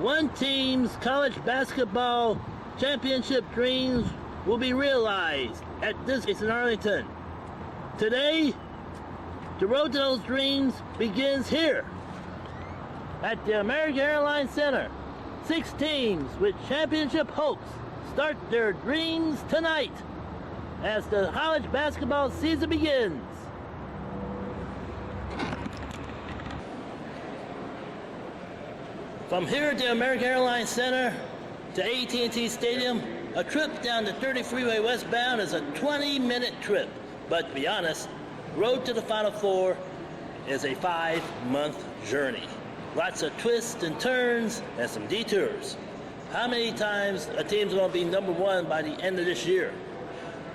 one team's college basketball championship dreams will be realized at this place in Arlington. Today, the road to those dreams begins here at the American Airlines Center. 6 teams with championship hopes start their dreams tonight as the college basketball season begins. From here at the American Airlines Center to AT&T Stadium, a trip down the 30 freeway westbound is a 20-minute trip. But to be honest, road to the Final Four is a 5-month journey. Lots of twists and turns and some detours. How many times a team's going to be number one by the end of this year?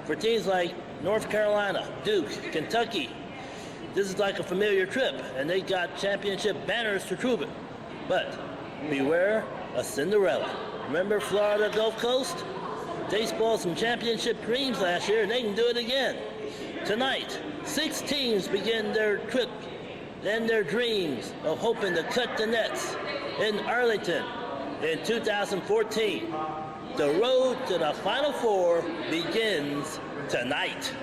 For teams like North Carolina, Duke, Kentucky, this is like a familiar trip, and they got championship banners to prove it. But beware a Cinderella. Remember Florida Gulf Coast? They spoiled some championship dreams last year, and they can do it again. Tonight, 6 teams begin their trip and their dreams of hoping to cut the nets in Arlington in 2014. The road to the Final Four begins tonight.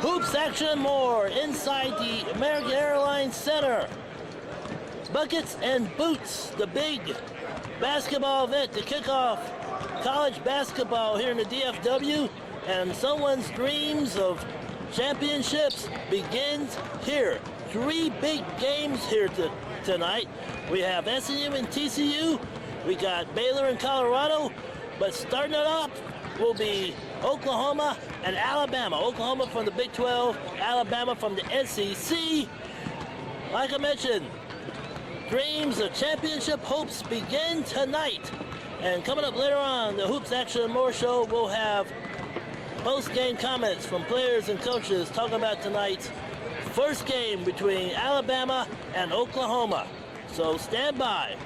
Hoops, action, and more inside the American Airlines Center. Buckets and Boots, the big basketball event to kick off college basketball here in the DFW, and someone's dreams of championships begins here. 3 big games here tonight. We have SMU and TCU. We got Baylor and Colorado, but starting it off will be Oklahoma and Alabama. Oklahoma from the Big 12, Alabama from the SEC. Like I mentioned, dreams of championship hopes begin tonight. And coming up later on, the Hoops Action and More show, will have post-game comments from players and coaches talking about tonight's first game between Alabama and Oklahoma. So stand by.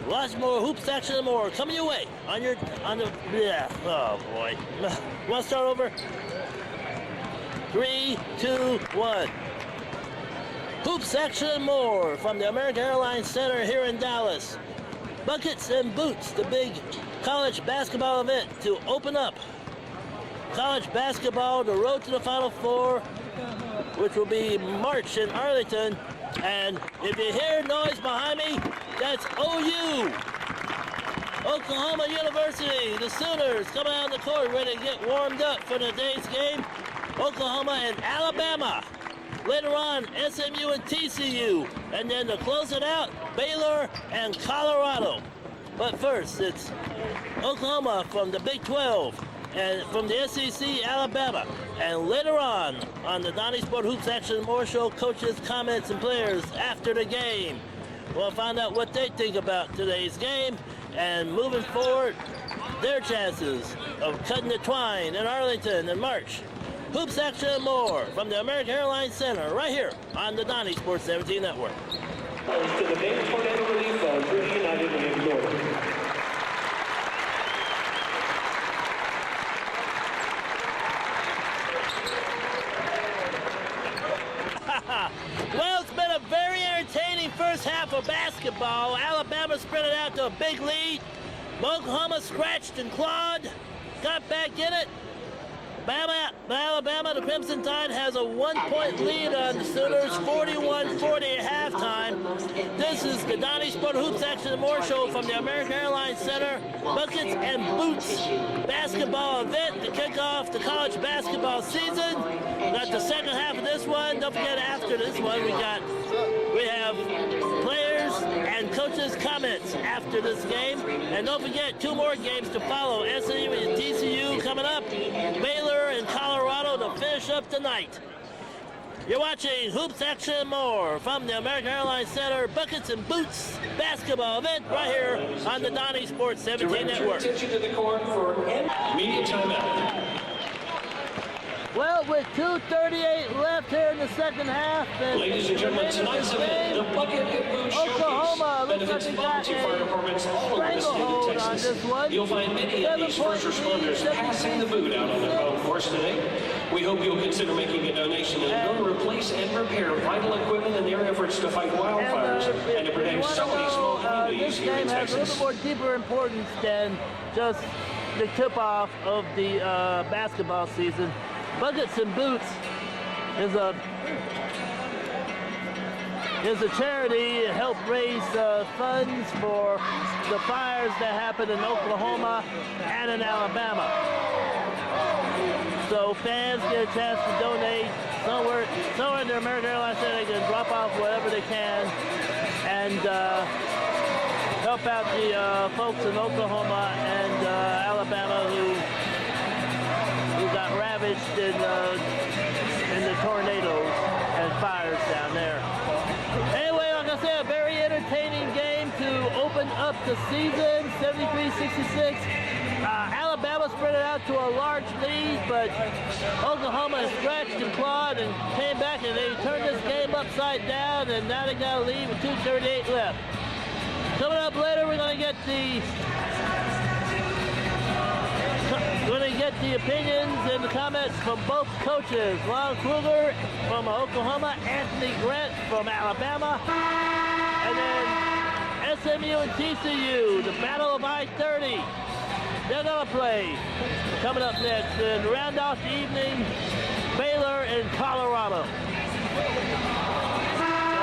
Lots more Hoops Action and More coming your way on the, oh boy. Want to start over? 3, 2, 1. Hoops Action and More from the American Airlines Center here in Dallas. Buckets and Boots, the big college basketball event to open up college basketball, the road to the Final Four, which will be March in Arlington. And if you hear noise behind me, that's OU. Oklahoma University, the Sooners coming out on the court ready to get warmed up for today's game. Oklahoma and Alabama. Later on, SMU and TCU. And then to close it out, Baylor and Colorado. But first, it's Oklahoma from the Big 12 and from the SEC, Alabama. And later on the Donnie Sport Hoops Action and More show, coaches, comments, and players after the game. We'll find out what they think about today's game and moving forward, their chances of cutting the twine in Arlington in March. Hoops Action and More from the American Airlines Center right here on the Donnie Sports 17 Network. To the main tornado relief of Rudy United in New York. Well, it's been a very entertaining first half of basketball. Alabama sprinted out to a big lead. Oklahoma scratched and clawed, got back in it. Alabama, the Crimson Tide, has a 1-point lead on the Sooners, 41-40 at halftime. This is the Donnie Sport Hoops Action and More show from the American Airlines Center. Buckets and Boots basketball event to kick off the college basketball season. Got the second half of this one. Don't forget, after this one, we have players and coaches' comments after this game. And don't forget, 2 more games to follow. SMU and TCU coming up. Baylor and Colorado to finish up tonight. You're watching Hoops Action and More from the American Airlines Center Buckets and Boots basketball event right here on the Donnie Sports 17 Network. Attention to the court for media timeout. Well, with 2:38 left here in the second half, Ladies and gentlemen, tonight's event, the Bucket and Boots Oklahoma benefits and volunteer fire departments all over the state of Texas. You'll find many of these first responders passing the boot out on their home course today. We hope you'll consider making a donation and go to replace and repair vital equipment in their efforts to fight wildfires and to protect so many small communities here in Texas. This game has a little more deeper importance than just the tip-off of the basketball season. Buckets and Boots is a charity to help raise funds for the fires that happened in Oklahoma and in Alabama. So fans get a chance to donate somewhere in the American Airlines Center. They can drop off whatever they can and help out the folks in Oklahoma and Alabama who got ravaged in the tornadoes and fires down there. Anyway, like I said, a very entertaining game to open up the season, 73-66. Alabama spread it out to a large lead, but Oklahoma scratched and clawed and came back, and they turned this game upside down, and now they got a lead with 2:38 left. Coming up later, we're going to get the opinions and the comments from both coaches. Lon Kruger from Oklahoma, Anthony Grant from Alabama, and then SMU and TCU, the Battle of I-30. They're going to play. Coming up next, and round off the evening, Baylor in Colorado. So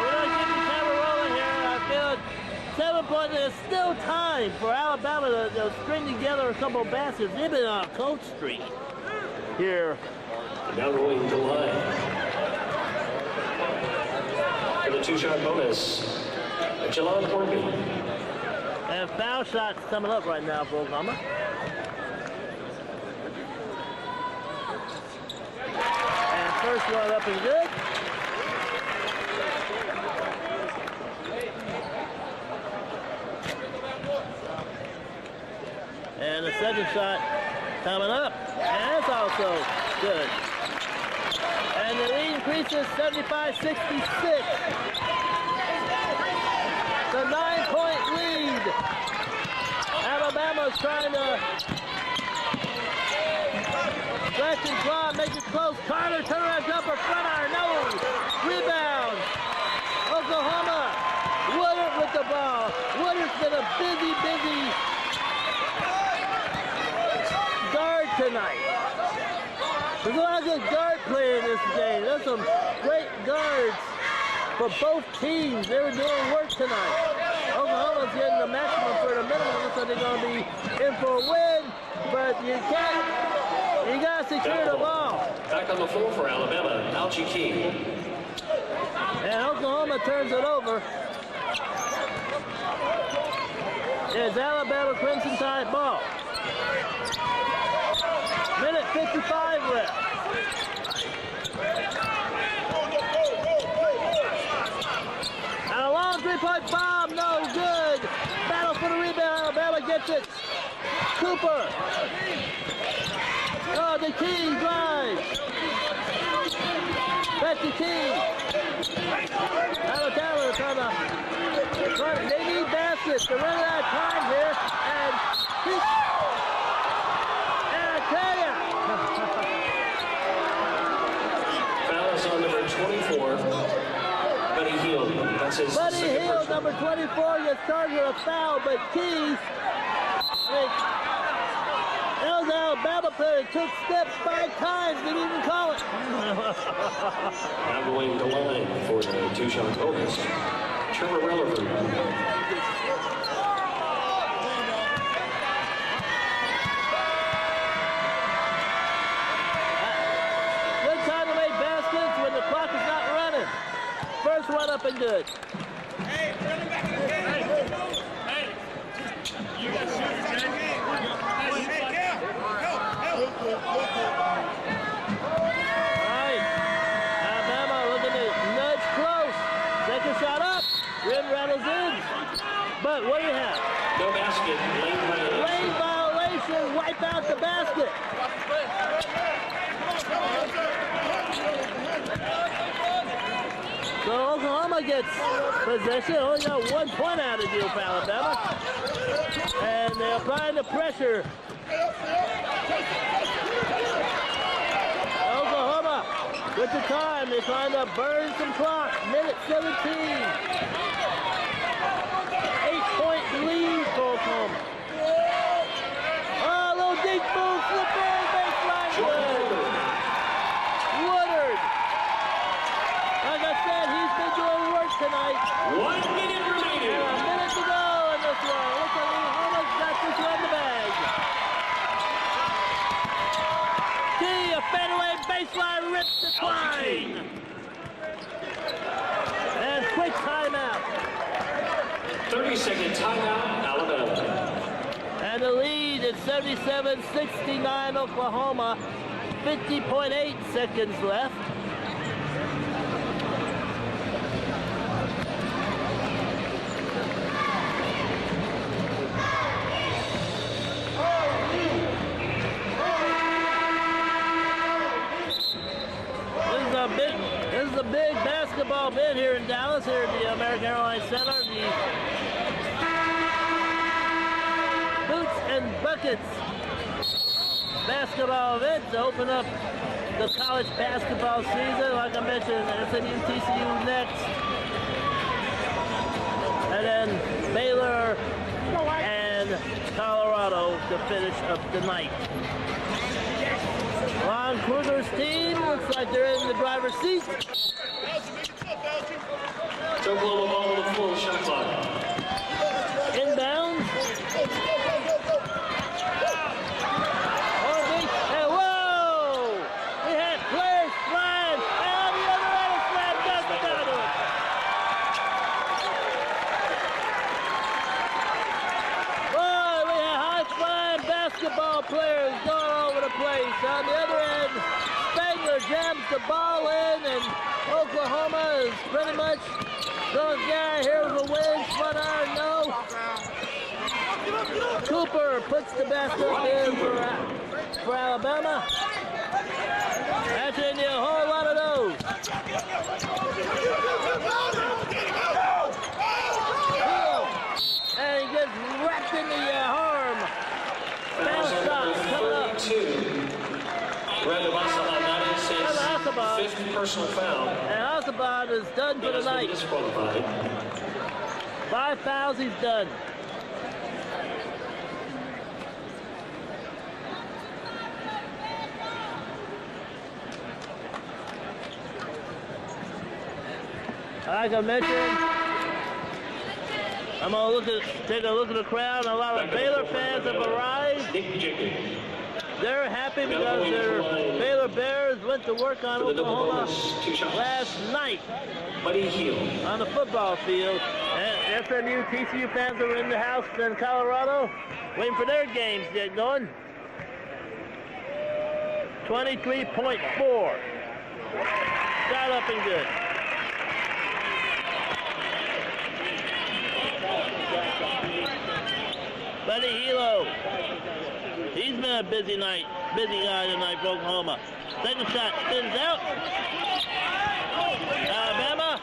we're going to keep the camera rolling here. I feel 7 points. There's still time for Alabama to string together a couple of baskets. They've been on a coach streak here. Now going to line. For the two-shot bonus, Lon Kruger. And foul shots coming up right now for Oklahoma. And first one up and good. And the second shot coming up. And it's also good. And the lead increases 75-66. The 9-point lead. Alabama's trying to stretch and claw, make it close. Carter, turnaround jumper, front iron, no. Rebound. Oklahoma. Woodard with the ball. Woodard's been a busy guard tonight. There's a lot of good guard play in this game. There's some great guards for both teams. They were doing work tonight. Oklahoma's getting the maximum for the minimum, so they're going to be in for a win, but you got to secure the ball. Back on the floor for Alabama, Algie Key. And Oklahoma turns it over. It's Alabama Crimson Tide ball. Minute 55 left. And a long three-point bomb, no good. Battle for the rebound, Alabama gets it. Cooper. Oh, the King drives. Back to King. Alabama trying to run. They need baskets. They're running out of time here. And I tell you. Foul is on number 24. Buddy Hield. That's his Buddy second Hield, personal. number 24, gets charged with a foul, but Keys, that was an Alabama player that took steps 5 times, didn't even call it. Now going to line for the two-shot bonus, Trevor Relevant. Good time to make baskets when the clock is not running. First one up and good. Hey, running back in the game. Hey, you got shooters, Jack. Hey, help. All right, Alabama looking to nudge close. Second shot up, rim rattles in. But what do you have? No basket, lane violation. Lane violation, wipe out the basket. So Oklahoma gets possession. Only got 1 point out of the deal for Alabama. And they're applying the pressure. Oklahoma with the time. They're trying to burn some clock. Minute 17. 8-point lead for Oklahoma. Oh, a little deep move. Flip in. Baseline good. Woodard. Like I said, he's been doing work tonight. 1 minute remaining. And a minute to go in this one. Looks like he almost got this one in the bag. A fadeaway baseline rips the line. And quick timeout. 30-second timeout, Alabama. And the lead is 77-69 Oklahoma. 50.8 seconds left. This is a big basketball event here in Dallas, here at the American Airlines Center. The Boots and Buckets basketball event to open up the college basketball season. Like I mentioned, SMU-TCU next. And then Baylor and Colorado to finish up the night. Lon Kruger's team looks like they're in the driver's seat. Oklahoma ball on the floor, shot clock. Inbound. And whoa! We had players flying. And on the other end, a slam dunk down to it. Boy, we had high-flying basketball players going all over the place. On the other end, Spangler jams the ball in, and Oklahoma is pretty much going to get here with a win. Front iron, no. Cooper puts the basket in for Alabama. Actually, need a whole lot of those. And he gets wrapped in the arm. Foul shot coming up. 32. Randall Hasselbad. fifth personal foul. And Hasselbad is done for the night. Disqualified. 5 fouls, he's done. Like I mentioned, I'm gonna take a look at the crowd. A lot of Baylor fans have arrived. They're happy because their Baylor Bears went to work on Oklahoma last night on the football field. And SMU-TCU fans are in the house in Colorado waiting for their games to get going. 23.4. Start up and good. Buddy Hilo. He's been a busy guy tonight for Oklahoma. Second shot spins out. Alabama,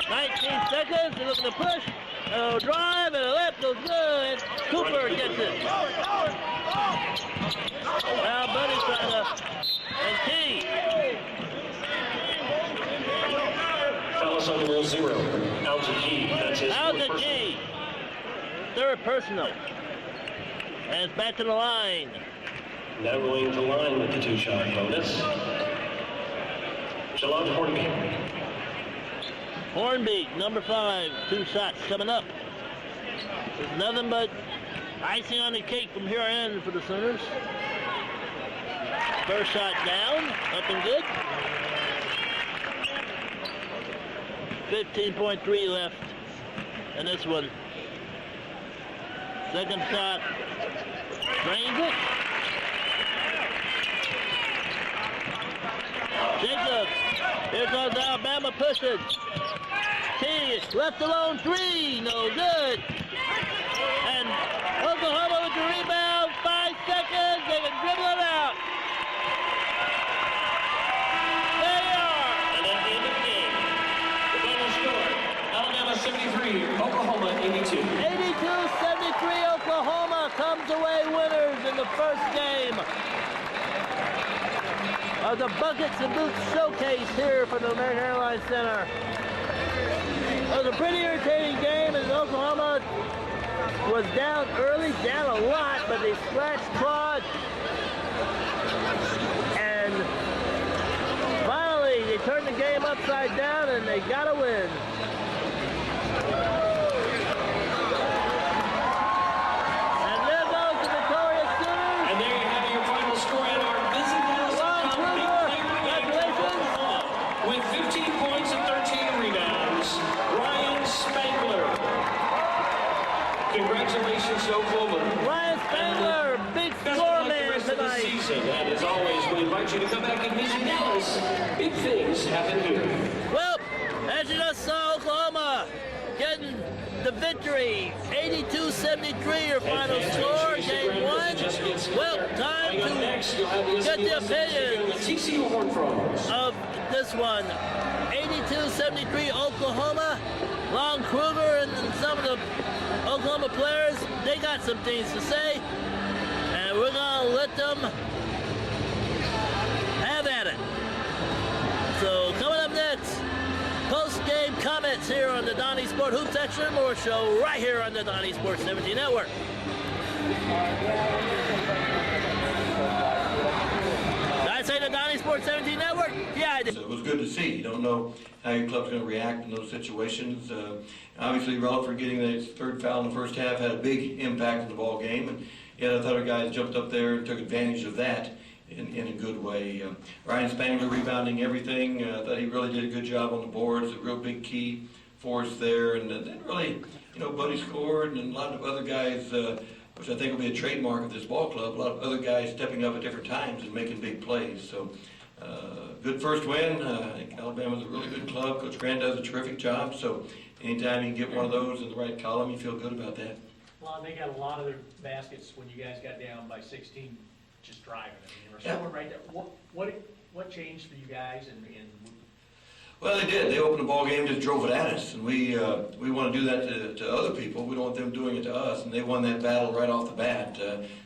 19 seconds. They're looking to push. A drive and a left goes good. Cooper gets it. Now Buddy's trying to, and Key. Foul on rule 0. Out to Key. That's his Out to Key. Third personal. And it's back to the line. Now going to line with the 2-shot bonus. Shalon Hornby. Hornby, number 5, 2 shots coming up. There's nothing but icing on the cake from here on for the Sooners. First shot down, up and good. 15.3 left in this one. Second shot, drains it. Jacobs, here comes Alabama pushing. Key, left alone 3, no good. And Oklahoma with the rebound, 5 seconds, they can dribble it out. There they are. And at the end of the game, the 72-73, Oklahoma 82. 82-73, Oklahoma comes away winners in the first game of the Buckets and Boots Showcase here from the American Airlines Center. It was a pretty irritating game as Oklahoma was down early, down a lot, but they scratched, clawed, and finally they turned the game upside down and they got a win. And there goes the victorious Sooners. And there you have your final score in our visitors. Lon Kruger, congratulations. With 15 points and 13 rebounds, Ryan Spangler. Congratulations to Oklahoma. Ryan Spangler, big Best score of luck the man rest of the tonight. season. And as always, we invite you to come back and visit Dallas. Big things happen here. Well, as you just saw, Oklahoma getting the victory, 82-73 your final score, game one. Well, time to get the opinions TCU Horned Frogs of this one. 82-73 Oklahoma. Lon Kruger and some of the Oklahoma players, they got some things to say, and we're gonna let them have at it. So coming up next, post-game comments here on the Donnie Sport Hoops Extra and More show right here on the Donnie Sports 17 Network. Did I say the Donnie Sports 17 Network? Yeah, I did. It was good to see. You don't know how your club's going to react in those situations. Obviously, Rutherford getting the third foul in the first half had a big impact in the ball game, and yet I thought our guys jumped up there and took advantage of that in a good way. Ryan Spangler rebounding everything. I thought he really did a good job on the boards. A real big key for us there, and then really, Buddy scored, and a lot of other guys. Which I think will be a trademark of this ball club. A lot of other guys stepping up at different times and making big plays. So, good first win. I think Alabama's a really good club. Coach Grant does a terrific job. So, anytime you can get one of those in the right column, you feel good about that. Well, they got a lot of their baskets when you guys got down by 16, just driving. I mean, they were scoring right there. What changed for you guys? Well, they did. They opened the ball game, just drove it at us, and we want to do that to other people. We don't want them doing it to us, and they won that battle right off the bat.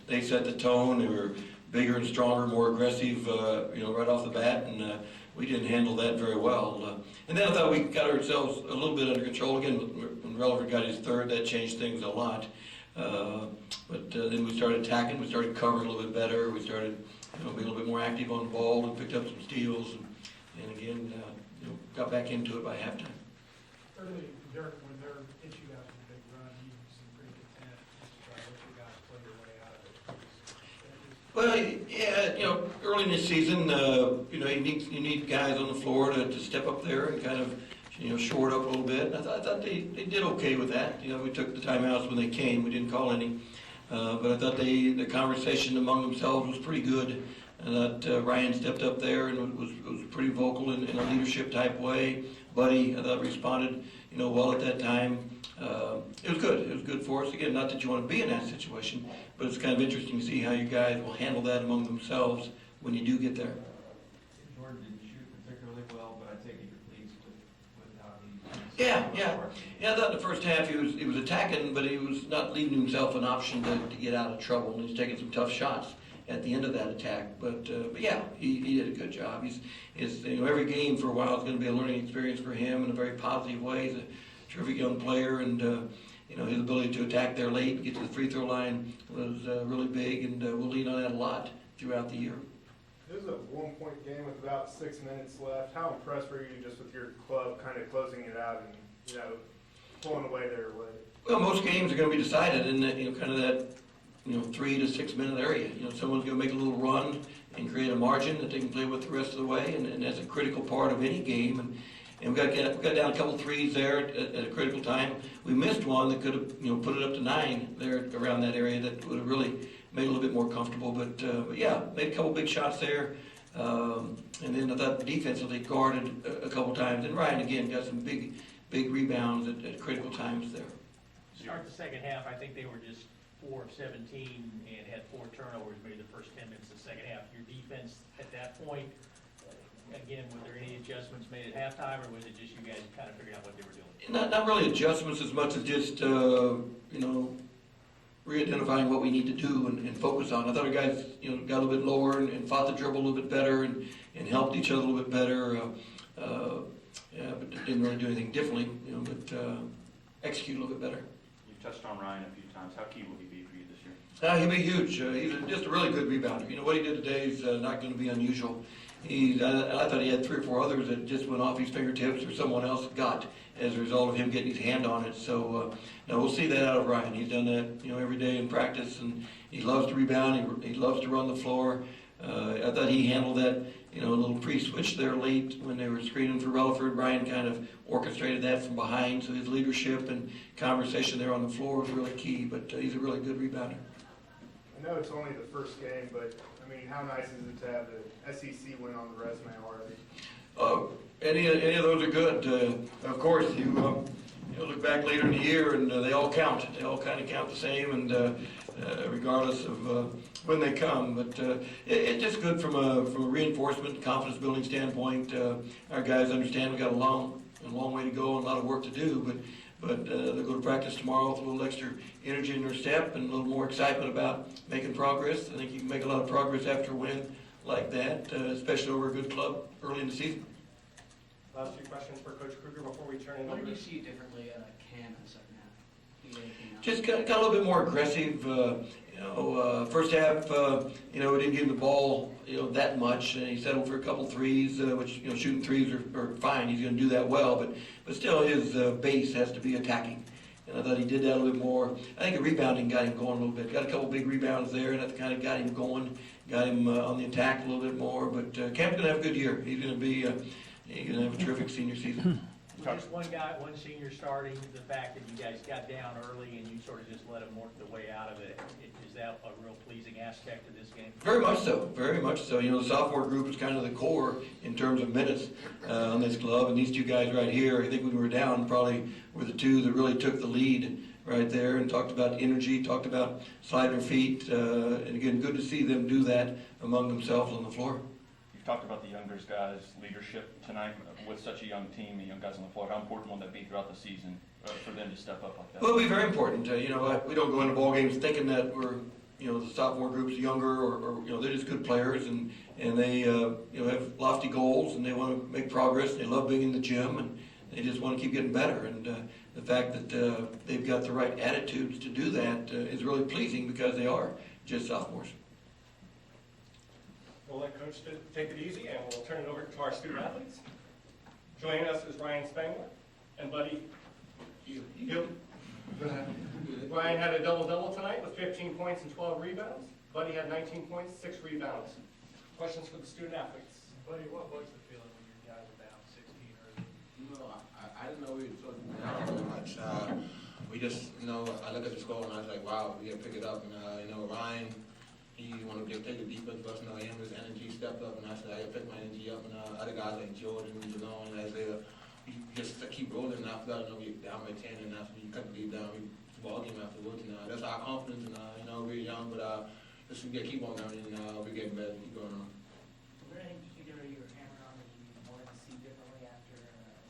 They set the tone. They were bigger and stronger, more aggressive, right off the bat, and we didn't handle that very well. And then I thought we got ourselves a little bit under control again. When Rutherford got his third, that changed things a lot. But then we started attacking. We started covering a little bit better. We started being a little bit more active on the ball and picked up some steals, and again. Got back into it by halftime. Early, Dirk, when they're hit you out in a big run, you seem pretty content just to let you guys play your way out of it. Well, yeah, early in this season, you need guys on the floor to step up there and kind of, shore it up a little bit. And I thought they did okay with that. We took the timeouts when they came. We didn't call any. But I thought the conversation among themselves was pretty good. And that Ryan stepped up there and was pretty vocal in a leadership type way. Buddy, I thought, responded, well at that time. It was good. It was good for us. Again, not that you want to be in that situation, but it's kind of interesting to see how you guys will handle that among themselves when you do get there. Jordan didn't shoot particularly well, but I take it you're pleased with how he. Yeah. I thought in the first half he was attacking, but he was not leaving himself an option to get out of trouble, and he's taking some tough shots at the end of that attack. But yeah, he did a good job. He's every game for a while is going to be a learning experience for him in a very positive way. He's a terrific young player, and his ability to attack there late and get to the free throw line was really big, and we'll lean on that a lot throughout the year. This is a 1-point game with about 6 minutes left. How impressed were you just with your club kind of closing it out and pulling away their way? Well, most games are going to be decided in that kind of that 3 to 6 minute area. Someone's going to make a little run and create a margin that they can play with the rest of the way, and that's a critical part of any game. And we got down a couple threes there at a critical time. We missed one that could have put it up to 9 there around that area that would have really made it a little bit more comfortable. But yeah, made a couple big shots there. And then I thought defensively guarded a couple times. And Ryan again got some big rebounds at critical times there. Start the second half, I think they were just 4 of 17 and had 4 turnovers maybe the first 10 minutes of the second half. Your defense at that point, again, were there any adjustments made at halftime, or was it just you guys kind of figuring out what they were doing? Not really adjustments as much as just, re-identifying what we need to do and focus on. I thought our guys, got a little bit lower and fought the dribble a little bit better and helped each other a little bit better. But didn't really do anything differently, but execute a little bit better. You've touched on Ryan a few times. How key will he be for you this year? He'll be huge. He's just a really good rebounder. What he did today is not going to be unusual. I thought he had 3 or 4 others that just went off his fingertips or someone else got as a result of him getting his hand on it. So no, we'll see that out of Ryan. He's done that every day in practice, and he loves to rebound. He loves to run the floor. I thought he handled that a little pre-switch there late when they were screening for Relaford. Ryan kind of orchestrated that from behind, so his leadership and conversation there on the floor was really key. But he's a really good rebounder. I know it's only the first game, but I mean, how nice is it to have the SEC win on the resume already? Any of those are good. Of course, you look back later in the year, and they all count. They all kind of count the same, and regardless of when they come. But it's just good from a reinforcement, confidence building standpoint. Our guys understand we got a long way to go and a lot of work to do, but they'll go to practice tomorrow with a little extra energy in their step and a little more excitement about making progress. I think you can make a lot of progress after a win like that, especially over a good club early in the season. Last few questions for Coach Kruger before we turn it What over. did you see differently out of Cam in the second half? Did you get anything else? Just got a little bit more aggressive. First half, we didn't give him the ball, that much. And he settled for a couple threes, which, shooting threes are fine. He's going to do that well, but still his base has to be attacking. And I thought he did that a little bit more. I think the rebounding got him going a little bit. Got a couple big rebounds there, and that kind of got him going, got him on the attack a little bit more. But Cam's going to have a good year. He's going to have a terrific senior season. With just one senior starting, the fact that you guys got down early and you sort of just let him work the way out of it, is that a real pleasing aspect of this game? Very much so, very much so. The sophomore group is kind of the core in terms of minutes on this club, and these 2 guys right here, I think when we were down, probably were the 2 that really took the lead right there and talked about energy, talked about sliding their feet, and again, good to see them do that among themselves on the floor. You've talked about the younger guys' leadership tonight with such a young team and young guys on the floor. How important will that be throughout the season for them to step up like that? Well, it'll be very important. We don't go into ball games thinking that we're, the sophomore group's younger or they're just good players and they, have lofty goals and they want to make progress. They love being in the gym and they just want to keep getting better. And the fact that they've got the right attitudes to do that is really pleasing because they are just sophomores. We'll let Coach take it easy, and we'll turn it over to our student athletes. Joining us is Ryan Spangler and Buddy Hill. Ryan had a double-double tonight with 15 points and 12 rebounds. Buddy had 19 points, 6 rebounds. Questions for the student athletes? Buddy, what was the feeling when your guys were down 16 early? I didn't know we were so down so much. We just, I look at the score and I was like, wow, we got to pick it up. And, Ryan, he wanted to take the defense, but him, his energy stepped up, and I said, I got to pick my energy up. And other guys like Jordan, Jalone, Isaiah, we just keep rolling. And after that, we down by 10, and after we cut the lead down, we ball game afterwards. And that's our confidence. And, we're young, but just we got to keep on going, and we're getting better, keep going on. Was there anything particular you were hammering on that you wanted to see differently after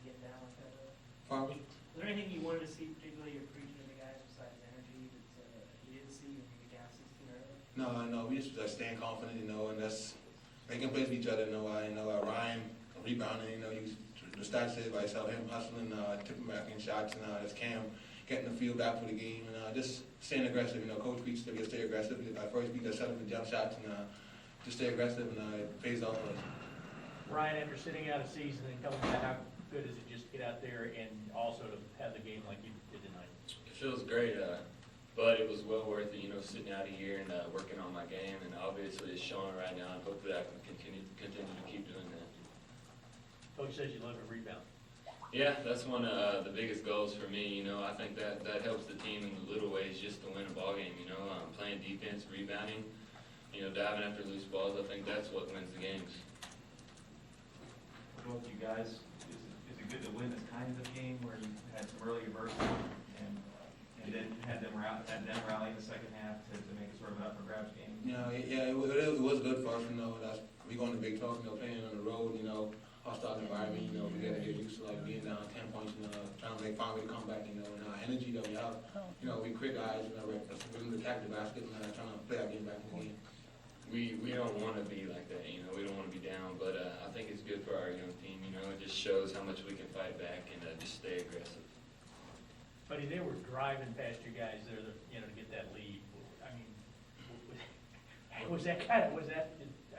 getting down like that? Pardon me? Was there anything you wanted to see particularly you're preaching to the guys besides energy that you didn't see when you got down 16 early? No, we just staying confident, and that's making plays with each other. Ryan rebounding, the stats say by itself, him hustling, tipping back in shots, and that's Cam getting the field back for the game, and just staying aggressive. Coach preached that we stay aggressive. Our first beat us 7 for jump shots, and just stay aggressive, and it pays off for us. Ryan, after sitting out a season and coming back, how good is it just to get out there and also to have the game like you did tonight? It feels great, but it was well worth it, sitting out a year and working on my game, and obviously it's showing right now, and hopefully I can continue to keep doing that. Coach says you love to rebound. Yeah, that's one of the biggest goals for me. I think that helps the team in the little ways just to win a ball game. Playing defense, rebounding, diving after loose balls. I think that's what wins the games. Both you guys, is it good to win this kind of game where you had some early adversity and then had them rally in the second half to make it sort of an up for grabs game? Yeah, it was good for us. That's we go in the Big 12, playing on the road, hostile environment, we gotta get used to being down 10 points and trying to find a way to come back, and our energy that we have, we quick guys, we're going to attack the basket and trying to play our game back in the game. We don't want to be like that, we don't want to be down, but I think it's good for our young team, it just shows how much we can fight back and just stay aggressive. Buddy, they were driving past you guys there, to get that lead. I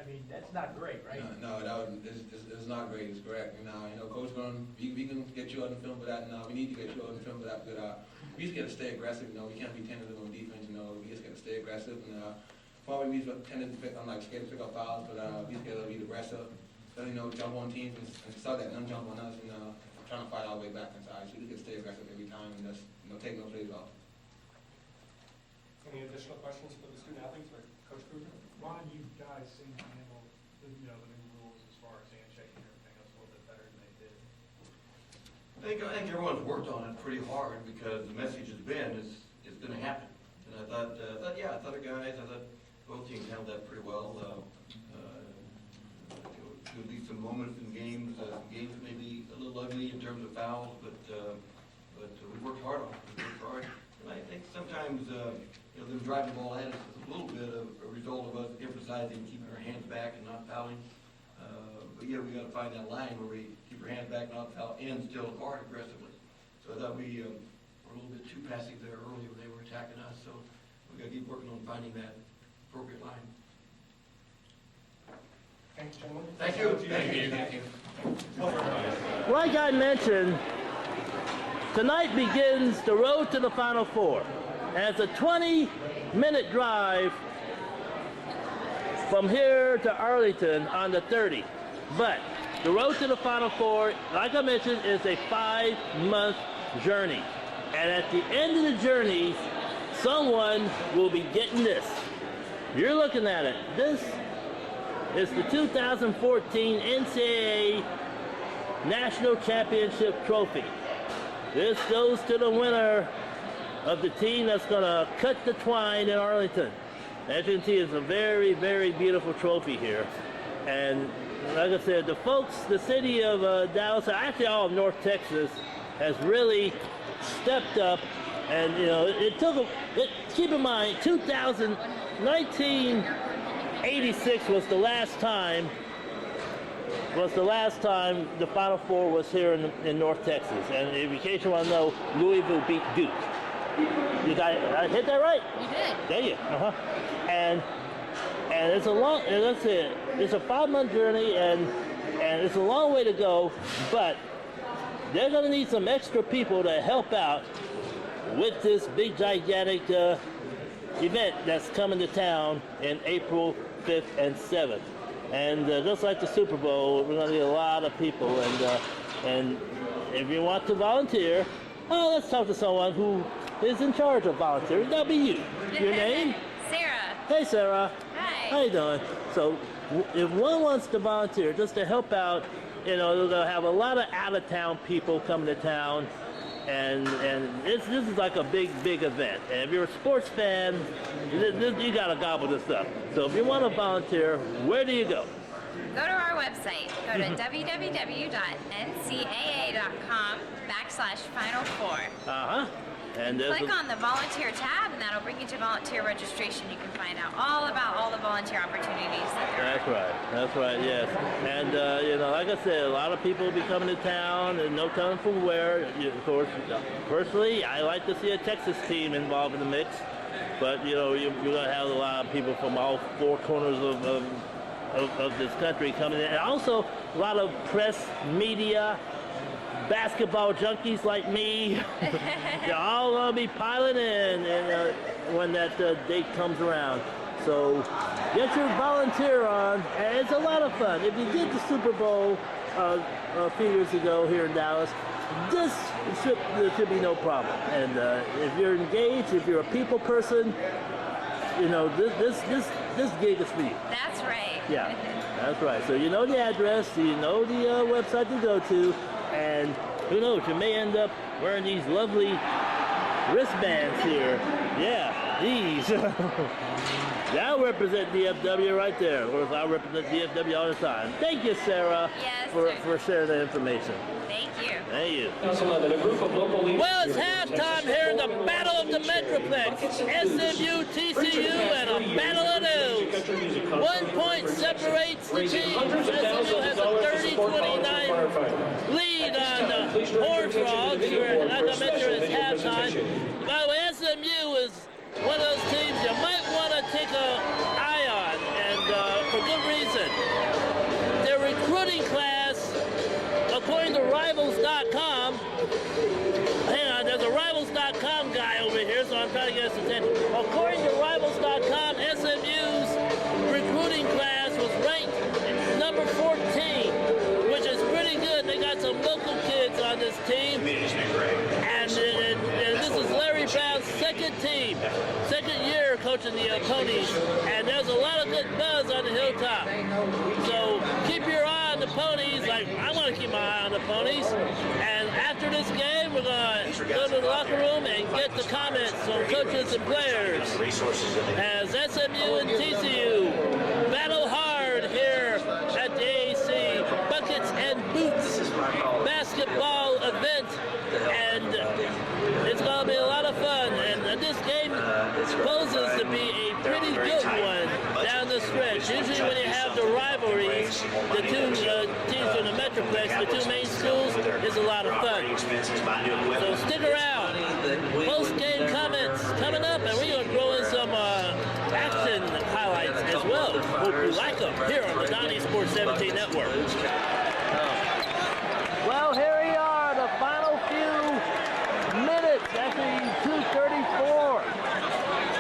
mean, that's not great, right? No, it's not great. It's correct. Coach we can get you on the film for that. We need to get you on the film for that. But we just got to stay aggressive. We can't be tentative on defense. We just got to stay aggressive. And probably we tended to pick on scared to pick up fouls, but we just got to be aggressive. So jump on teams and start that them jump on us and trying to fight our way back inside. So we can stay aggressive every time and just take no plays off. Any additional questions for the student athletes or Coach Kruger? Ron, you guys seem to handle the new rules as far as handshaking and everything else a little bit better than they did. I think everyone's worked on it pretty hard because the message has been it's going to happen. And I thought our guys, both teams handled that pretty well. There'll be some moments in games that may be a little ugly in terms of fouls, but we worked hard on it. We worked hard, and I think sometimes them driving the ball at us is a little bit of a result of us emphasizing keeping our hands back and not fouling. But we got to find that line where we keep our hands back, not foul, and still guard aggressively. So I thought we were a little bit too passive there earlier when they were attacking us. So we got to keep working on finding that appropriate line. Thank you, gentlemen. Thank you. Thank you. Like I mentioned, tonight begins the road to the Final Four. And it's a 20-minute drive from here to Arlington on the 30. But the road to the Final Four, like I mentioned, is a 5-month journey. And at the end of the journey, someone will be getting this. You're looking at it. This is the 2014 NCAA National Championship Trophy. This goes to the winner of the team that's going to cut the twine in Arlington. As you can see, it's a very, very beautiful trophy here. And like I said, the city of Dallas, actually all of North Texas, has really stepped up. And, keep in mind, 1986 was the last time the Final Four was here in North Texas. And in case you want to know, Louisville beat Duke. I hit that right? You did. There you. And it's a long, it's a 5-month journey, and it's a long way to go, but they're going to need some extra people to help out with this big, gigantic event that's coming to town in April 5th and 7th. And just like the Super Bowl, we're going to need a lot of people. And if you want to volunteer, let's talk to someone who is in charge of volunteering. That'll be you. Your name? Sarah. Hey, Sarah. Hi. How you doing? So if one wants to volunteer just to help out, they'll have a lot of out-of-town people coming to town. And this is like a big, big event. And if you're a sports fan, you got to gobble this up. So if you want to volunteer, where do you go? Go to our website. Go to www.ncaa.com/Final4. And click on the volunteer tab, and that'll bring you to volunteer registration. You can find out all about all the volunteer opportunities that there are. That's right, yes. And, like I said, a lot of people will be coming to town, and no telling from where. Of course, personally, I like to see a Texas team involved in the mix. But, you're going to have a lot of people from all 4 corners of this country coming in. And also, a lot of press, media, basketball junkies like me. They're all going to be piling in when that date comes around. So get your volunteer on, and it's a lot of fun. If you did the Super Bowl a few years ago here in Dallas, there should be no problem. And if you're engaged, if you're a people person, this gig is for you. That's right. Yeah, that's right. So you know the address, you know the website to go to, and who knows, you may end up wearing these lovely wristbands here. Yeah. These. Y'all represent DFW right there. Of course, I represent DFW all the time. Thank you, Sarah, Yes, for sharing that information. Thank you. Thank you. A group of local leaders. Well, it's halftime here in the Battle of the Metroplex. SMU-TCU and a battle it is. 1 point separates the teams. SMU has a 30-29 lead on the Horned Frogs. Like I mentioned, it's halftime. By the way, SMU is one of those teams you might want to take an eye on, and for good reason. Their recruiting class, according to Rivals.com, hang on, there's a Rivals.com guy over here, so I'm trying to get his attention. According to Rivals.com, SMU's recruiting class was ranked number 14, which is pretty good. They got some local kids on this team. And this is Larry Brown's second year coaching the Ponies, and there's a lot of good buzz on the hilltop. So keep your eye on the Ponies. Like, I want to keep my eye on the Ponies. And after this game, we're going to go to the locker room and get the comments from coaches and players as SMU and TCU battle hard here at the AAC Buckets and Boots basketball event. And it's going to be a lot of fun. And this game poses to be a pretty good one down the stretch. Usually when you have the rivalries, the two teams from the Metroplex, the two main schools, is a lot of fun. So stick around. Post-game comments coming up, and we're going to throw in some action highlights as well. Hope you like them here on the Donnie Sports 17 Network. Well, here we are, the final few minutes, actually 2:34.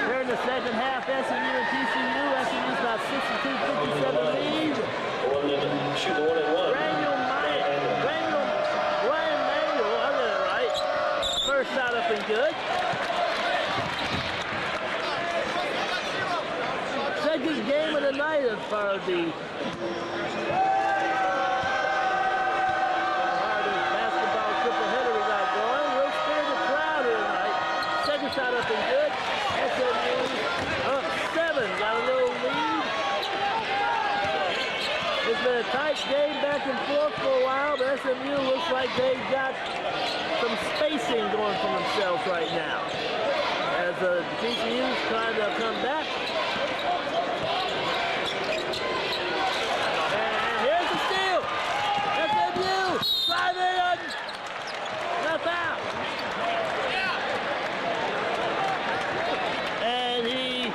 Here in the second half, SMU and TCU. SMU's got 62-57 lead. Shoot the 1-and-1. Ryan Manuel, I got it right. First shot up and good. Second game of the night as far as the basketball triple header we got going. Real spirited crowd here tonight. Second shot up and good. SMU up 7, got a little lead. It's been a tight game back and forth for a while, but SMU looks like they've got some spacing going for themselves right now. As the TCU's trying to come back. And here's the steal. SMU driving on the foul. And he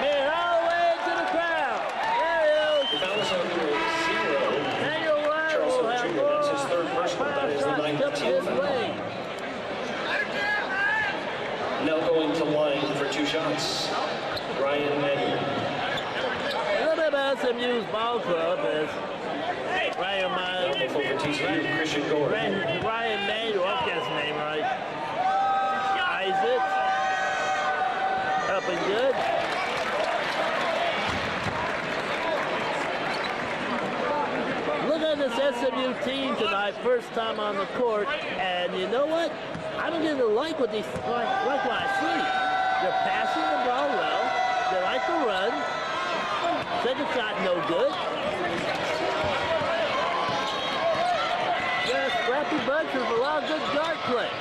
made it all the way to the crowd. There he is. Daniel Ryan will have more foul shots coming his way. Now going to line for 2 shots. Ryan Manuel. A little bit about SMU's ball club is Ryan Manuel, I'll get his name right. Isaac. Up and good. Look at this SMU team tonight, first time on the court, and you know what? I'm beginning to like what I see. They're passing the ball well. They like to run. Second shot, no good. Yeah, scrappy bunch with a lot of good guard play.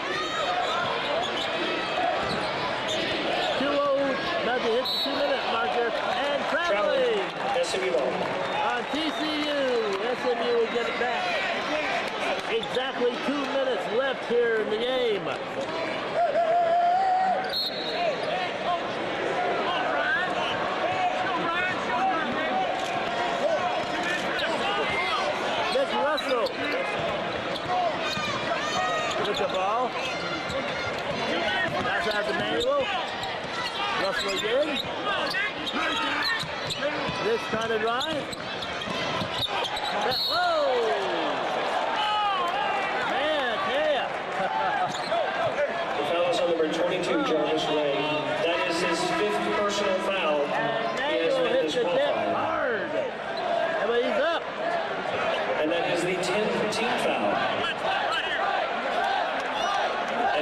2-0, about to hit the 2-minute marker, and traveling SMU ball. on TCU. SMU will get it back. Exactly 2 minutes left here in the game. Nick Russell with the ball. That's out to Manuel. Russell again. This trying to drive. Whoa! The foul is on number 22, Jarvis Ray. That is his 5th personal foul. And Manuel hits the tip hard. But he's up. And that is the 10th team foul.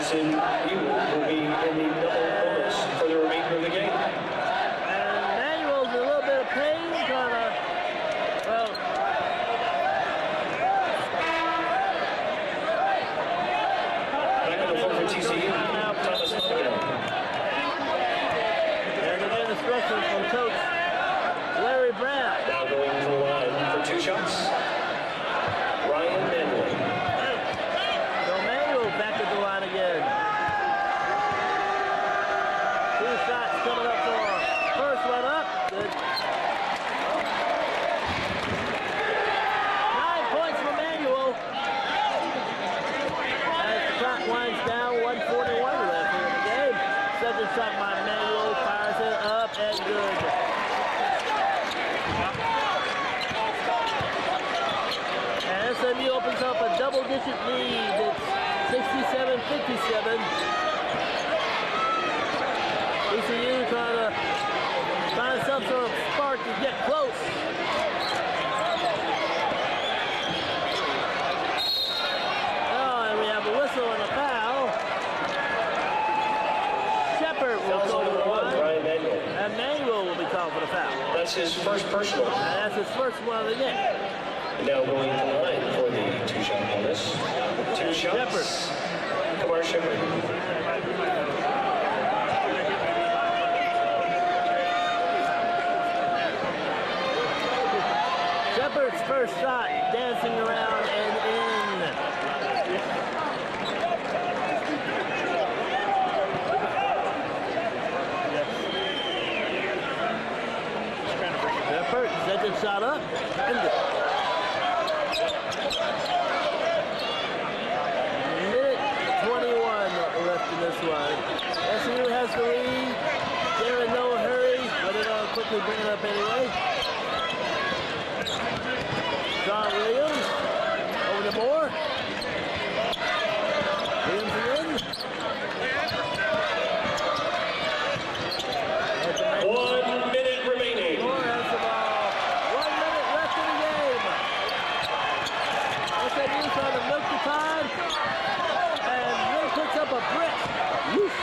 SMU will be in the double bonus for the remaining Two shots coming up for first one up. Good. 9 points for Manuel. As the clock winds down, 1:41 left here in the game. Second shot by Manuel, fires it up and good. And SMU opens up a double-digit lead. It's 67-57. TCU trying to find some sort of spark to get close. Oh, and we have a whistle and a foul. Shepard will Foul's go to number the one, line. Ryan Manuel. And Manuel will be called for the foul. That's his first personal. And that's his first one of the game. Now going to the line for the two-shot bonus. Two shots. Kamar Shepard. Shepard's first shot, dancing around and in. Shepard, second shot up, and good. Minute 21 left in this one. SMU has the lead. They're in no hurry, but they're going to quickly bring it up anyway. John Williams, over to Moore. Williams again. 1 minute remaining. Moore has the ball. 1 minute left in the game. SMU trying to milk the time. And Will picks up a brick. Woof.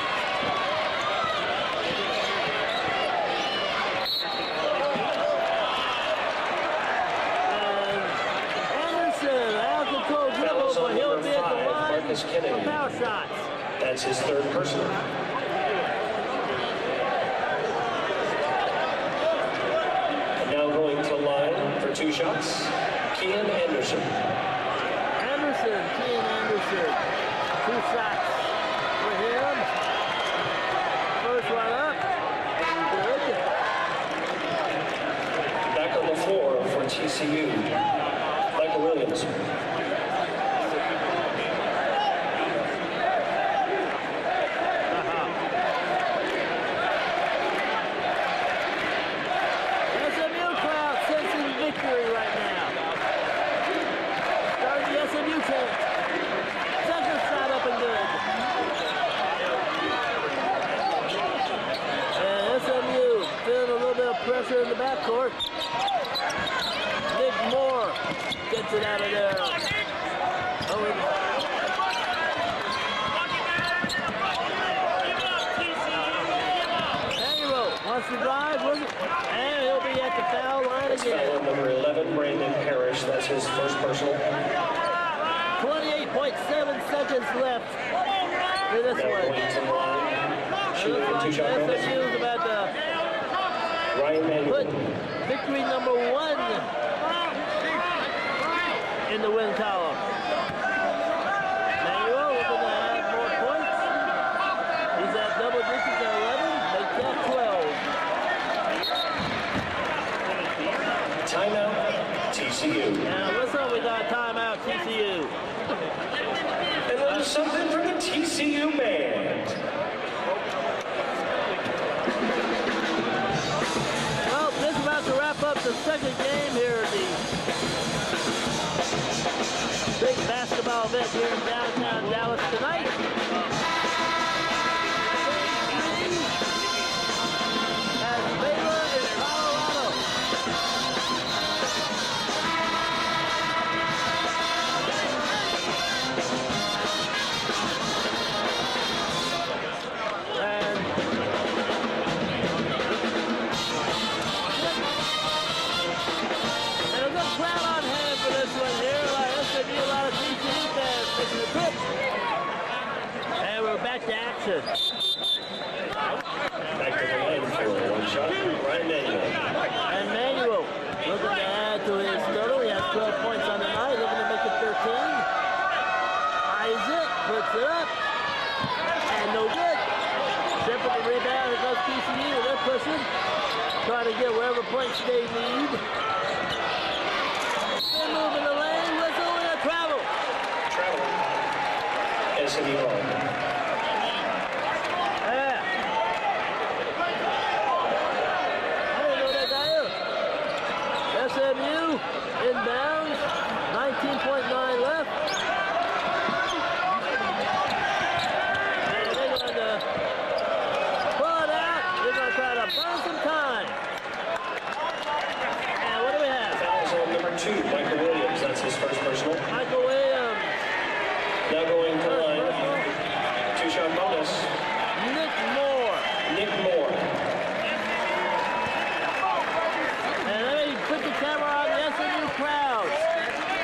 But he'll be at the line for foul shots. That's his third personal. Now going to line for two shots, Kian Anderson. Kian Anderson. Two shots for him. First one up. Good. Back on the floor for TCU, Michael Williams. Pressure in the backcourt. Nick Moore gets it out of there. Manuel wants to drive, and he'll be at the foul line again. Foul number 11, Brandon Parrish. That's his first personal. 28.7 seconds left for this one. Shooting the two-shot bonus. SMU's about to put victory number 1 in the win column. Manuel looking to add more points. He's at double digits at 11. Make that 12. Timeout, TCU. Now listen, we got a timeout, TCU. And then something from the TCU band. To wrap up the second game here at the big basketball event here in downtown Dallas tonight. As Baylor in Colorado. Back to action. Back to the line for one shot, Ryan Manuel. And Manuel looking to add to his total. He has 12 points on the night, looking to make it 13. Eyes it, puts it up, and no good. Shepard the rebound, it goes pushing, trying to get whatever points they need. They move in the lane, whistle, and a travel. Travel. SMU ball. Yeah. I didn't know that guy is. SMU inbounds, 19.9 left. And they're going to pull it out. They're going to try to burn some time. And what do we have? Fouls on number 2, Michael Williams. That's his first personal. Michael Williams. Now going to line. 2-shot bonus. Nick Moore. Nick Moore. And let me put the camera on the SMU crowd.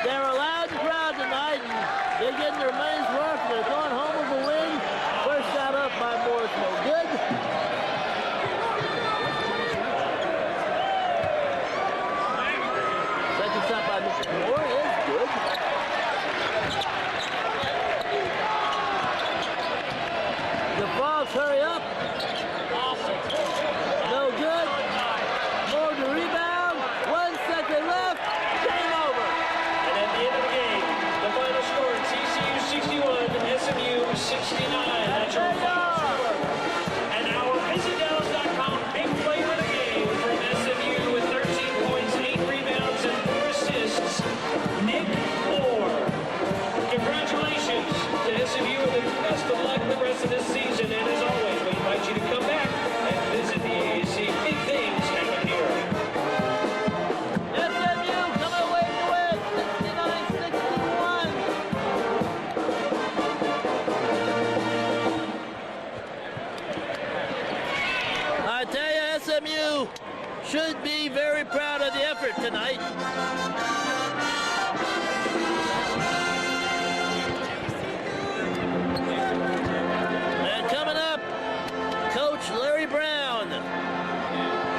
They're a loud crowd tonight, and they're getting their money's worth. They're going home with a win. First shot up by Moore is no good. Second shot by Mr. Moore is good. The Frogs hurry up. No good. Moore to rebound. 1 second left. Game over. And at the end of the game, the final score, TCU 61, SMU 69. That's your final score. And our VisitDallas.com big player of the game from SMU with 13 points, 8 rebounds, and 4 assists, Nick Moore. Congratulations to SMU and the best of luck the rest of this season. And as always, we invite you to come back and visit the AAC. Big things happen here. SMU coming away to win, 69-61. I tell you, SMU should be very proud of the effort tonight. And coming up, Coach Larry Brown.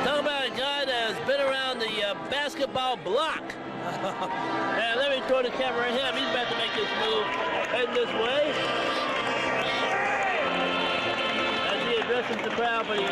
Talk about a guy that has been around the basketball block. And let me throw the camera at him. He's about to make this move. Heading this way. As he addresses the crowd, but he...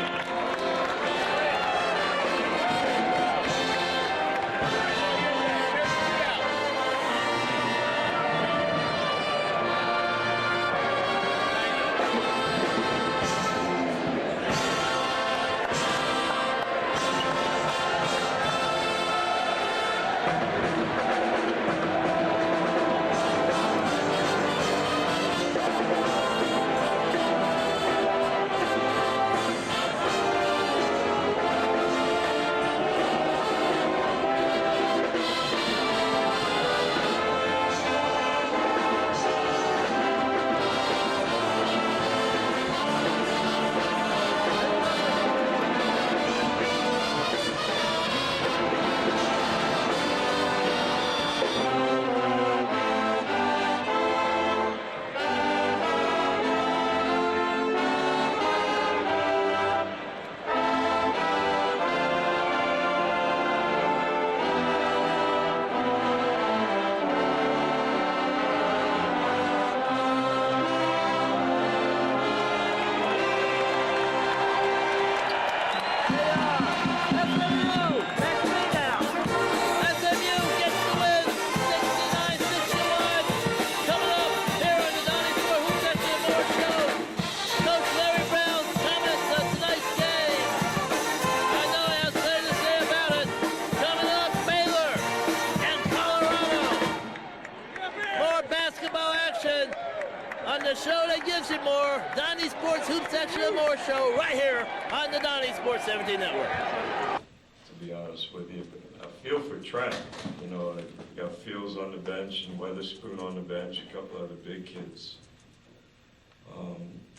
The show that gives you more, Donnie Sports Hoop Section and More show right here on the Donnie Sports 17 Network. To be honest with you, I feel for Trent. You know, you got Fields on the bench and Weatherspoon on the bench, a couple other big kids.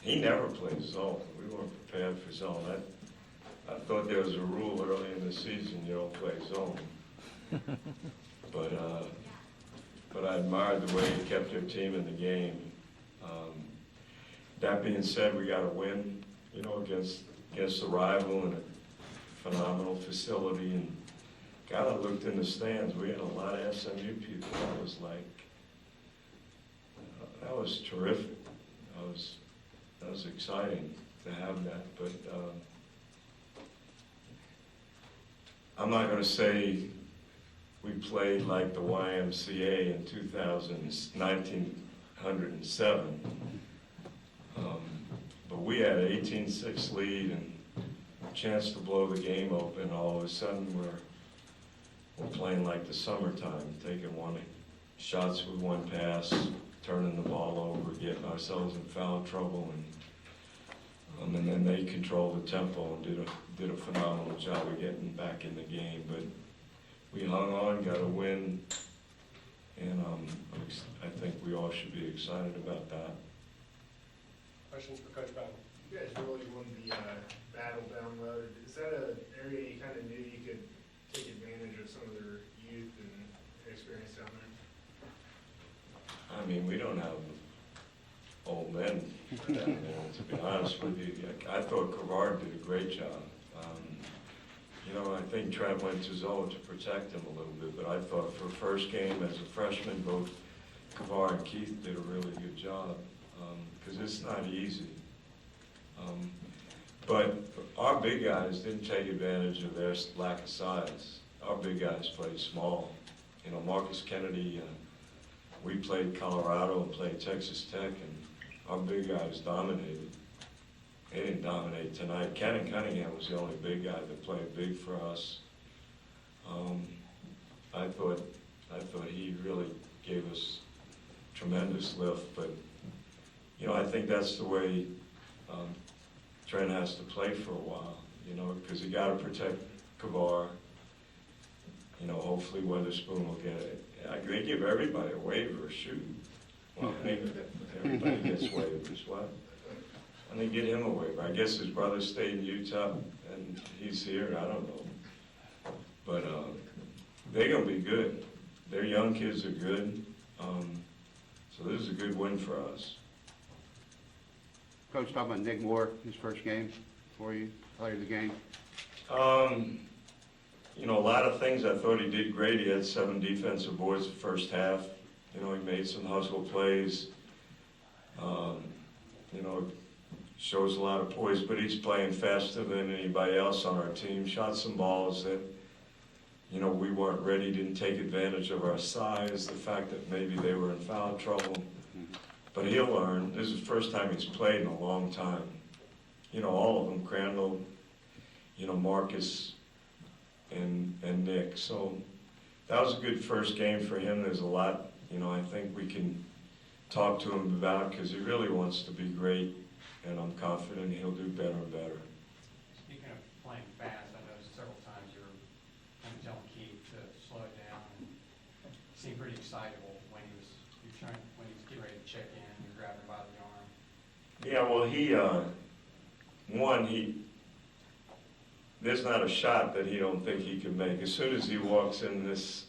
He never plays zone. We weren't prepared for zone. I thought there was a rule early in the season, you don't play zone. But I admired the way he kept their team in the game. That being said, we got to win, you know, against a rival and a phenomenal facility. And God, I looked in the stands. We had a lot of SMU people. I was like, that was terrific. That was exciting to have that. But I'm not gonna say we played like the YMCA in 1907. But we had an 18-6 lead and a chance to blow the game open. All of a sudden, we're playing like the summertime, taking shots with one pass, turning the ball over, getting ourselves in foul trouble, and then they controlled the tempo and did a phenomenal job of getting back in the game. But we hung on, got a win, and I think we all should be excited about that. Questions for Coach Brown? You guys really won the battle down low. Is that an area you kind of knew you could take advantage of some of their youth and experience down there? I mean, we don't have old men down there, to be honest with you. I thought Kruger did a great job. I think Trent went to zone to protect him a little bit, but I thought for first game as a freshman, both Kruger and Keith did a really good job, because it's not easy. But our big guys didn't take advantage of their lack of size. Our big guys played small. Marcus Kennedy, we played Colorado and played Texas Tech, and our big guys dominated. They didn't dominate tonight. Cannon Cunningham was the only big guy that played big for us. I thought he really gave us tremendous lift, but I think that's the way Trent has to play for a while, because you got to protect Kruger. Hopefully Weatherspoon will get it. They give everybody a waiver, shoot. Well, everybody gets waivers, what? And they get him a waiver. I guess his brother stayed in Utah and he's here, I don't know. But they're gonna be good. Their young kids are good. So this is a good win for us. Coach, talk about Nick Moore, his first game for you, player of the game. A lot of things I thought he did great. He had 7 defensive boards the first half. He made some hustle plays. Shows a lot of poise, but he's playing faster than anybody else on our team. Shot some balls that, we weren't ready, didn't take advantage of our size, the fact that maybe they were in foul trouble. But he'll learn. This is the first time he's played in a long time. All of them, Crandall, Marcus, and Nick. So that was a good first game for him. There's a lot, I think we can talk to him about, because he really wants to be great, and I'm confident he'll do better and better. Speaking of playing fast, I noticed several times you were kind of telling Keith to slow it down, and he seemed pretty excitable when he was getting ready to check in, you were grabbing him by the arm. Yeah, well, there's not a shot that he don't think he can make. As soon as he walks in this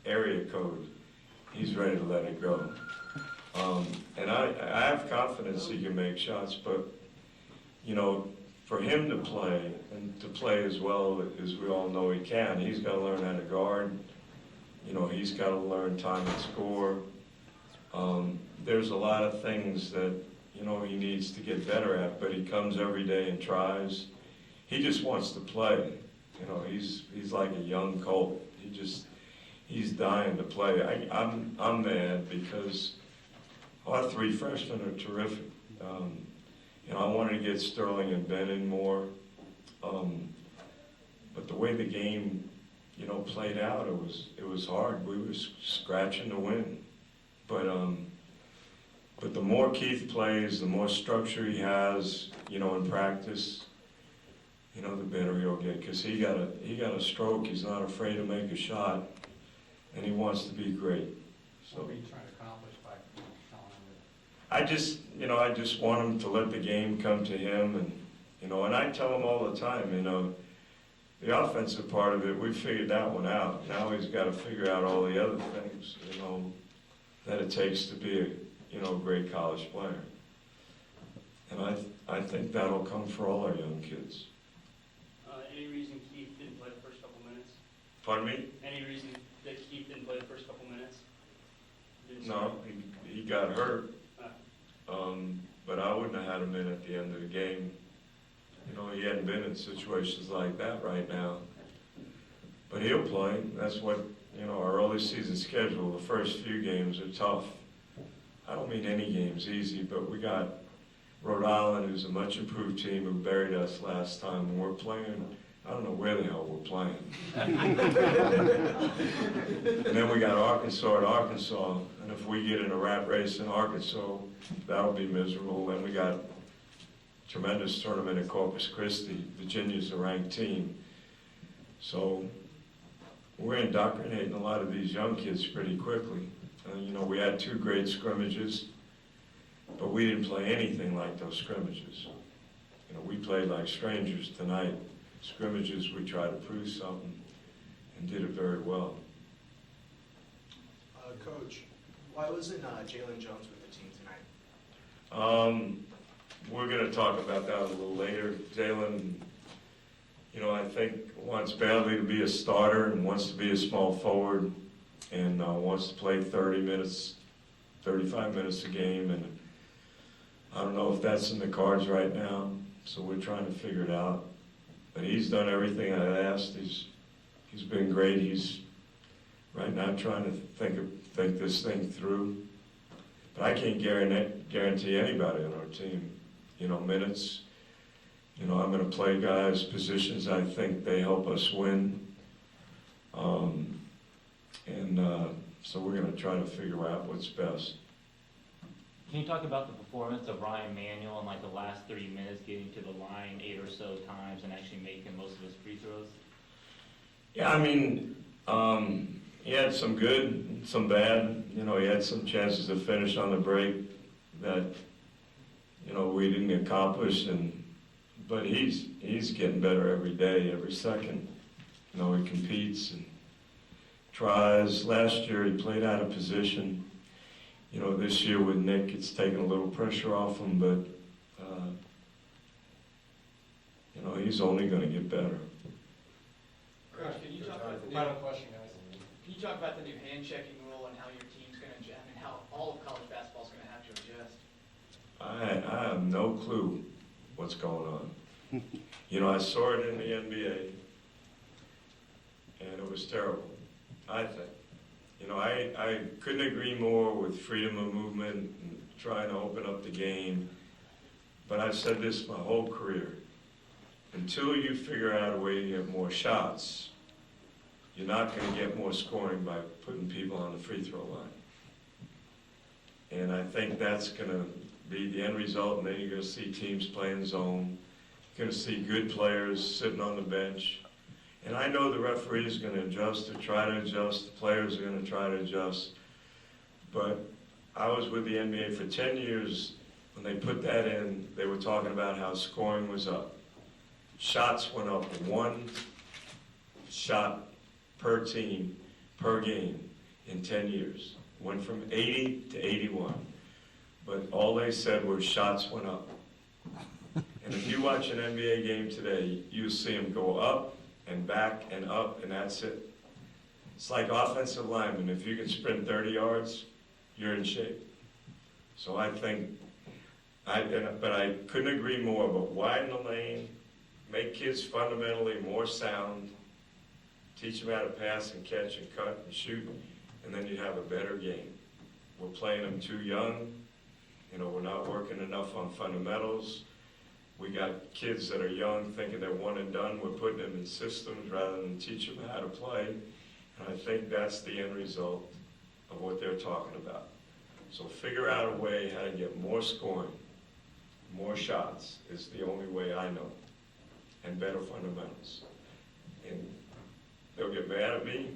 area code, he's ready to let it go. And I have confidence he can make shots, but, for him to play, and to play as well as we all know he can, he's got to learn how to guard. He's got to learn time and score. There's a lot of things that, he needs to get better at, but he comes every day and tries. He just wants to play. He's like a young colt. He's dying to play. I'm mad because our 3 freshmen are terrific. I wanted to get Sterling and Ben in more. But the way the game, played out, it was hard. We were scratching to win. But the more Keith plays, the more structure he has, in practice, the better he'll get. Because he got a stroke. He's not afraid to make a shot, and he wants to be great. So. What were you trying to accomplish by telling him that? I just want him to let the game come to him, and I tell him all the time, the offensive part of it, we figured that one out. Now he's got to figure out all the other things, that it takes to be a great college player. And I think that'll come for all our young kids. Any reason Keith didn't play the first couple minutes? Pardon me? Any reason that Keith didn't play the first couple minutes? No, he got hurt. But I wouldn't have had him in at the end of the game. He hadn't been in situations like that right now. But he'll play. That's what, our early season schedule, the first few games are tough. I don't mean any game's easy, but we got Rhode Island, who's a much improved team, who buried us last time, and we're playing, I don't know where the hell we're playing. And then we got Arkansas at Arkansas, and if we get in a rat race in Arkansas, that'll be miserable. Then we got tremendous tournament at Corpus Christi. Virginia's a ranked team. So we're indoctrinating a lot of these young kids pretty quickly. We had 2 great scrimmages, but we didn't play anything like those scrimmages. We played like strangers tonight. Scrimmages, we tried to prove something and did it very well. Coach, why wasn't Jalen Jones with the team tonight? We're going to talk about that a little later. Jalen, I think wants badly to be a starter and wants to be a small forward and wants to play 30 minutes, 35 minutes a game. And I don't know if that's in the cards right now, so we're trying to figure it out. But he's done everything I asked. He's been great. He's right now trying to think this thing through. But I can't guarantee anybody on our team, minutes. I'm going to play guys positions I think they help us win. So we're going to try to figure out what's best. Can you talk about the performance of Ryan Manuel in like the last 30 minutes, getting to the line 8 or so times and actually making most of his free throws? Yeah, he had some good, some bad. He had some chances to finish on the break that, we didn't accomplish. But he's getting better every day, every second. He competes and tries. Last year he played out of position. This year with Nick, it's taken a little pressure off him, but, he's only going to get better. Coach, can you talk about the final question, guys? Can you talk about the new hand-checking rule and how your team's going to adjust, and how all of college basketball is going to have to adjust? I have no clue what's going on. I saw it in the NBA, and it was terrible, I think. I couldn't agree more with freedom of movement and trying to open up the game, but I've said this my whole career. Until you figure out a way to get more shots, you're not going to get more scoring by putting people on the free throw line. And I think that's going to be the end result, and then you're going to see teams playing zone. You're going to see good players sitting on the bench. And I know the referee is going to adjust or try to adjust. The players are going to try to adjust. But I was with the NBA for 10 years. When they put that in, they were talking about how scoring was up. Shots went up 1 shot per team, per game in 10 years. Went from 80 to 81. But all they said was shots went up. And if you watch an NBA game today, you see them go up and back and up, and that's it. It's like offensive linemen. If you can sprint 30 yards, you're in shape. So I think, but I couldn't agree more, but widen the lane, make kids fundamentally more sound, teach them how to pass and catch and cut and shoot, and then you have a better game. We're playing them too young. We're not working enough on fundamentals. We got kids that are young thinking they're one and done. We're putting them in systems rather than teach them how to play. And I think that's the end result of what they're talking about. So figure out a way how to get more scoring, more shots is the only way I know, and better fundamentals. And they'll get mad at me,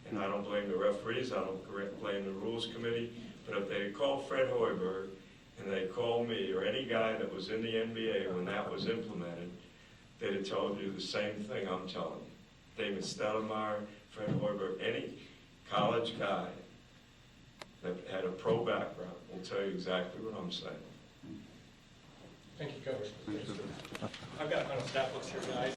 and I don't blame the referees, I don't blame the rules committee, but if they call Fred Hoiberg and they call me or any guy that was in the NBA when that was implemented, they'd have told you the same thing I'm telling you. David Stoudemire, Fred Hoiberg, any college guy that had a pro background will tell you exactly what I'm saying. Thank you, Coach. I've got my stat books here, guys.